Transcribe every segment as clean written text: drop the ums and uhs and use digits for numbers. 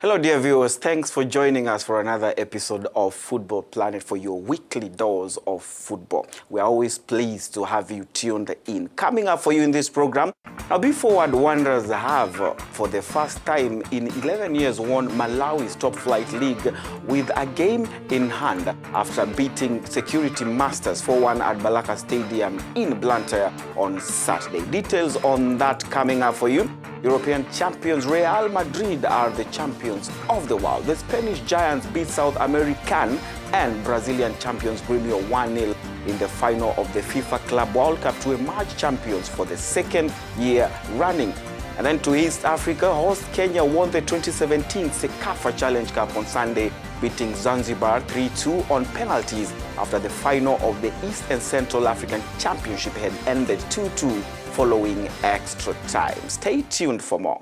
Hello dear viewers, thanks for joining us for another episode of Football Planet for your weekly dose of football. We are always pleased to have you tuned in. Coming up for you in this program, now B-Forward Wanderers have for the first time in 11 years won Malawi's top flight league with a game in hand after beating Security Masters 4-1 at Balaka Stadium in Blantyre on Saturday. Details on that coming up for you. European champions Real Madrid are the champions of the world. The Spanish giants beat South American and Brazilian champions Grêmio 1-0 in the final of the FIFA Club World Cup to emerge champions for the second year running. And then to East Africa, host Kenya won the 2017 Cecafa Challenge Cup on Sunday, beating Zanzibar 3-2 on penalties after the final of the East and Central African Championship had ended 2-2 following extra time. Stay tuned for more.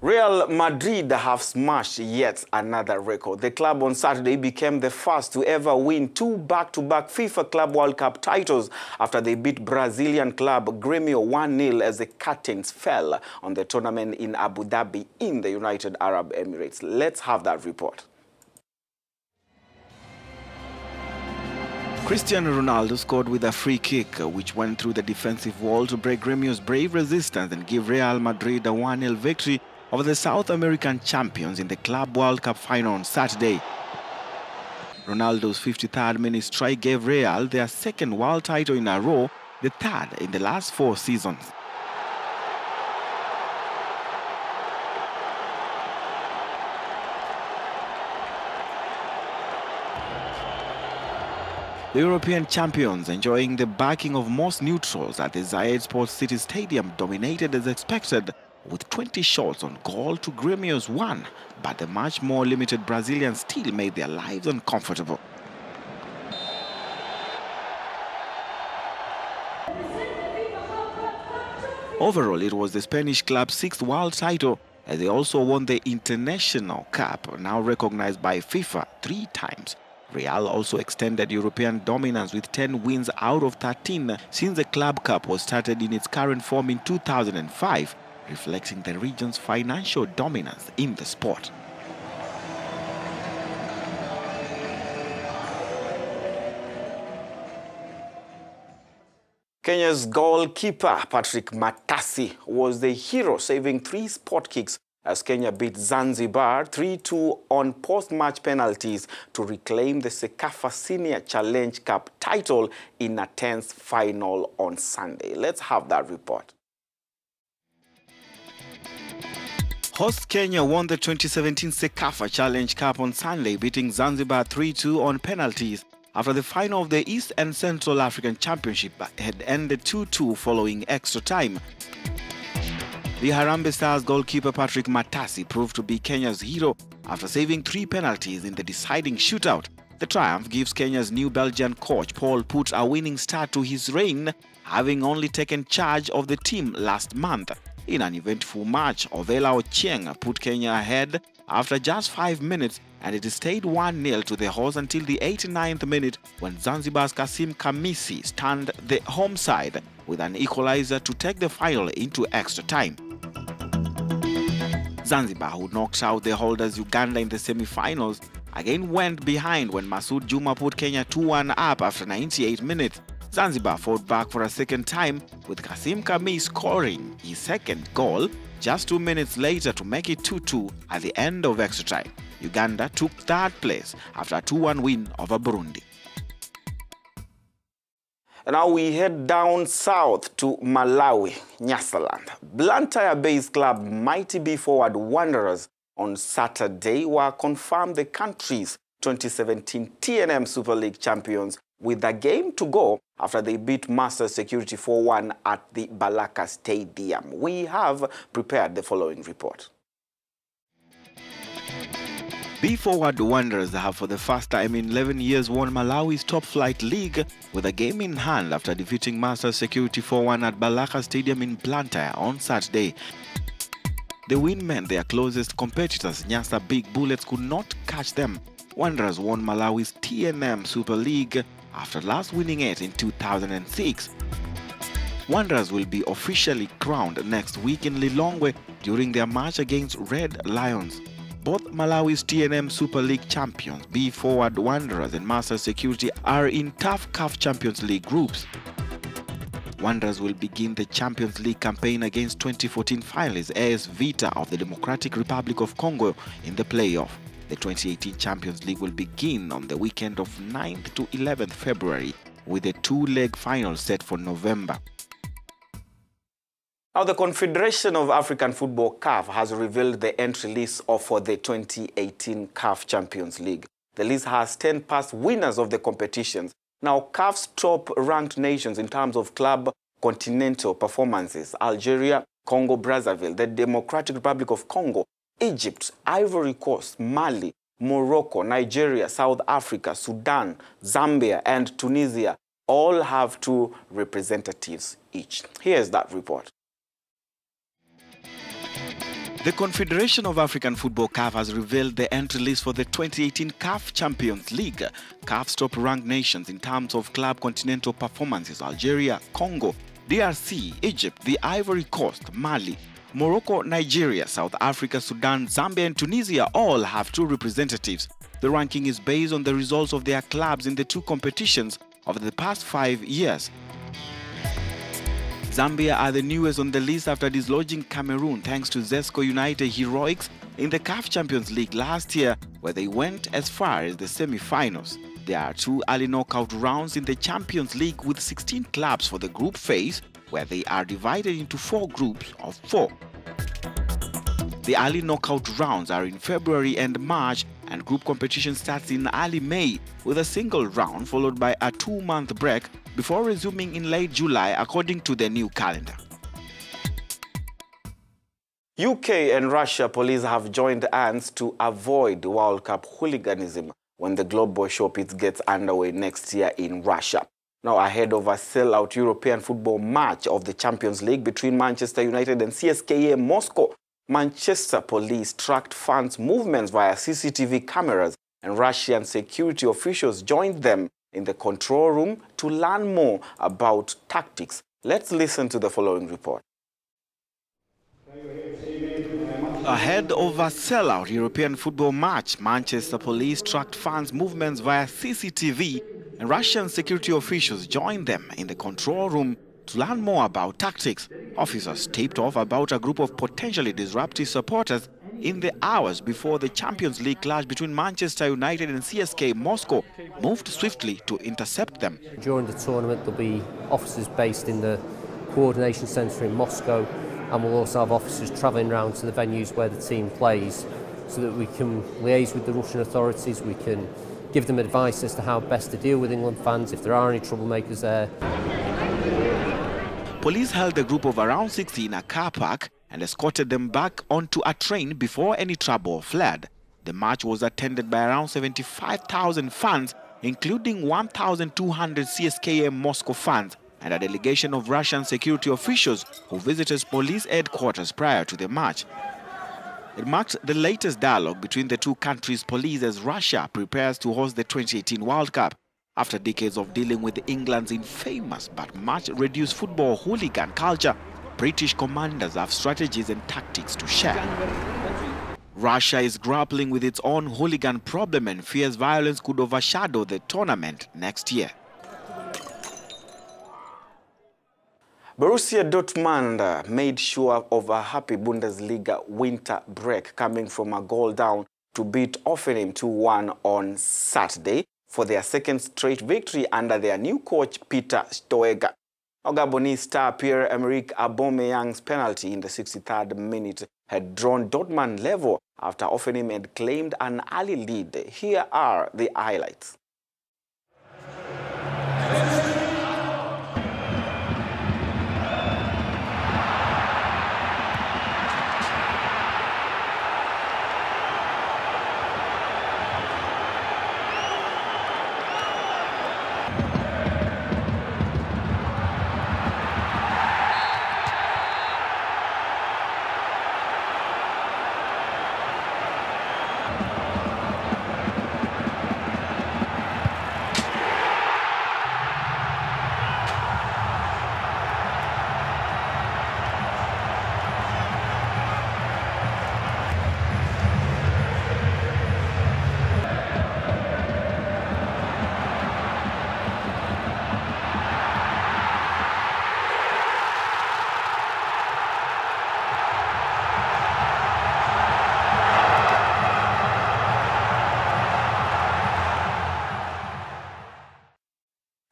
Real Madrid have smashed yet another record. The club on Saturday became the first to ever win two back-to-back FIFA Club World Cup titles after they beat Brazilian club Grêmio 1-0 as the curtains fell on the tournament in Abu Dhabi in the United Arab Emirates. Let's have that report. Cristiano Ronaldo scored with a free kick, which went through the defensive wall to break Grêmio's brave resistance and give Real Madrid a 1-0 victory over the South American champions in the Club World Cup final on Saturday. Ronaldo's 53rd minute strike gave Real their second world title in a row, the third in the last 4 seasons. The European champions, enjoying the backing of most neutrals at the Zayed Sports City Stadium, dominated as expected with 20 shots on goal to Grêmio's 1, but the much more limited Brazilians still made their lives uncomfortable. Overall, it was the Spanish club's 6th world title, as they also won the International Cup, now recognized by FIFA 3 times. Real also extended European dominance with 10 wins out of 13 since the Club Cup was started in its current form in 2005, reflecting the region's financial dominance in the sport. Kenya's goalkeeper Patrick Matasi was the hero, saving 3 spot kicks as Kenya beat Zanzibar 3-2 on post-match penalties to reclaim the Cecafa Senior Challenge Cup title in a 10th final on Sunday. Let's have that report. Host Kenya won the 2017 Cecafa Challenge Cup on Sunday, beating Zanzibar 3-2 on penalties after the final of the East and Central African Championship had ended 2-2 following extra time. The Harambee Stars goalkeeper Patrick Matasi proved to be Kenya's hero after saving 3 penalties in the deciding shootout. The triumph gives Kenya's new Belgian coach Paul Put a winning start to his reign, having only taken charge of the team last month. In an eventful match, Ovela Ochieng put Kenya ahead after just 5 minutes, and it stayed 1-0 to the host until the 89th minute when Zanzibar's Kasim Kamisi stunned the home side with an equalizer to take the final into extra time. Zanzibar, who knocked out the holders Uganda in the semi-finals, again went behind when Masoud Juma put Kenya 2-1 up after 98 minutes. Zanzibar fought back for a second time, with Kasim Kami scoring his second goal just 2 minutes later to make it 2-2 at the end of extra time. Uganda took 3rd place after a 2-1 win over Burundi. And now we head down south to Malawi, Nyasaland. Blantyre-based club Mighty B-Forward Wanderers on Saturday were confirmed the country's 2017 TNM Super League champions with a game to go after they beat Master Security 4-1 at the Balaka Stadium. We have prepared the following report. B-Forward Wanderers have for the first time in 11 years won Malawi's top flight league with a game in hand after defeating Master Security 4-1 at Balaka Stadium in Blantyre on Saturday. The win meant their closest competitors, Nyasa Big Bullets, could not catch them. Wanderers won Malawi's TNM Super League after last winning it in 2006. Wanderers will be officially crowned next week in Lilongwe during their match against Red Lions. Both Malawi's TNM Super League champions, B Forward Wanderers and Master Security, are in tough CAF Champions League groups. Wanderers will begin the Champions League campaign against 2014 finalists AS Vita of the Democratic Republic of Congo in the playoff. The 2018 Champions League will begin on the weekend of 9th to 11th February with a two-leg final set for November. Now, the Confederation of African Football CAF has revealed the entry list for the 2018 CAF Champions League. The list has 10 past winners of the competitions. Now, CAF's top-ranked nations in terms of club continental performances: Algeria, Congo-Brazzaville, the Democratic Republic of Congo, Egypt, Ivory Coast, Mali, Morocco, Nigeria, South Africa, Sudan, Zambia, and Tunisia all have 2 representatives each. Here's that report. The Confederation of African Football CAF has revealed the entry list for the 2018 CAF Champions League. CAF's top-ranked nations in terms of club continental performances: Algeria, Congo, DRC, Egypt, the Ivory Coast, Mali, Morocco, Nigeria, South Africa, Sudan, Zambia, and Tunisia all have 2 representatives. The ranking is based on the results of their clubs in the 2 competitions over the past 5 years. Zambia are the newest on the list after dislodging Cameroon thanks to Zesco United heroics in the CAF Champions League last year, where they went as far as the semi-finals. There are 2 early knockout rounds in the Champions League with 16 clubs for the group phase, where they are divided into 4 groups of 4. The early knockout rounds are in February and March, and group competition starts in early May with a single round followed by a 2-month break before resuming in late July according to the new calendar. UK and Russia police have joined hands to avoid World Cup hooliganism when the Global Showpits gets underway next year in Russia. Now, ahead of a sellout European football match of the Champions League between Manchester United and CSKA Moscow, Manchester police tracked fans' movements via CCTV cameras, and Russian security officials joined them in the control room to learn more about tactics. Let's listen to the following report. Ahead of a sellout European football match, Manchester police tracked fans' movements via CCTV, and Russian security officials joined them in the control room to learn more about tactics. Officers tipped off about a group of potentially disruptive supporters in the hours before the Champions League clash between Manchester United and CSKA Moscow moved swiftly to intercept them. During the tournament, there'll be officers based in the coordination centre in Moscow, and we'll also have officers travelling around to the venues where the team plays so that we can liaise with the Russian authorities, we can give them advice as to how best to deal with England fans if there are any troublemakers there. Police held a group of around 60 in a car park and escorted them back onto a train before any trouble fled. The match was attended by around 75,000 fans, including 1,200 CSKA Moscow fans and a delegation of Russian security officials who visited police headquarters prior to the match. It marked the latest dialogue between the 2 countries' police as Russia prepares to host the 2018 World Cup. After decades of dealing with England's infamous but much reduced football hooligan culture, British commanders have strategies and tactics to share. Russia is grappling with its own hooligan problem and fears violence could overshadow the tournament next year. Borussia Dortmund made sure of a happy Bundesliga winter break, coming from a goal down to beat Hoffenheim 2-1 on Saturday for their 2nd straight victory under their new coach Peter Stoiger. Gabonese star Pierre-Emerick Aubameyang's penalty in the 63rd minute had drawn Dortmund level after Hoffenheim had claimed an early lead. Here are the highlights.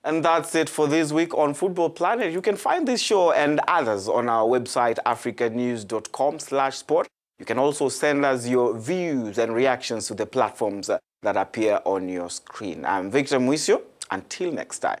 And that's it for this week on Football Planet. You can find this show and others on our website, africanews.com/sport. You can also send us your views and reactions to the platforms that appear on your screen. I'm Victor Muisio. Until next time.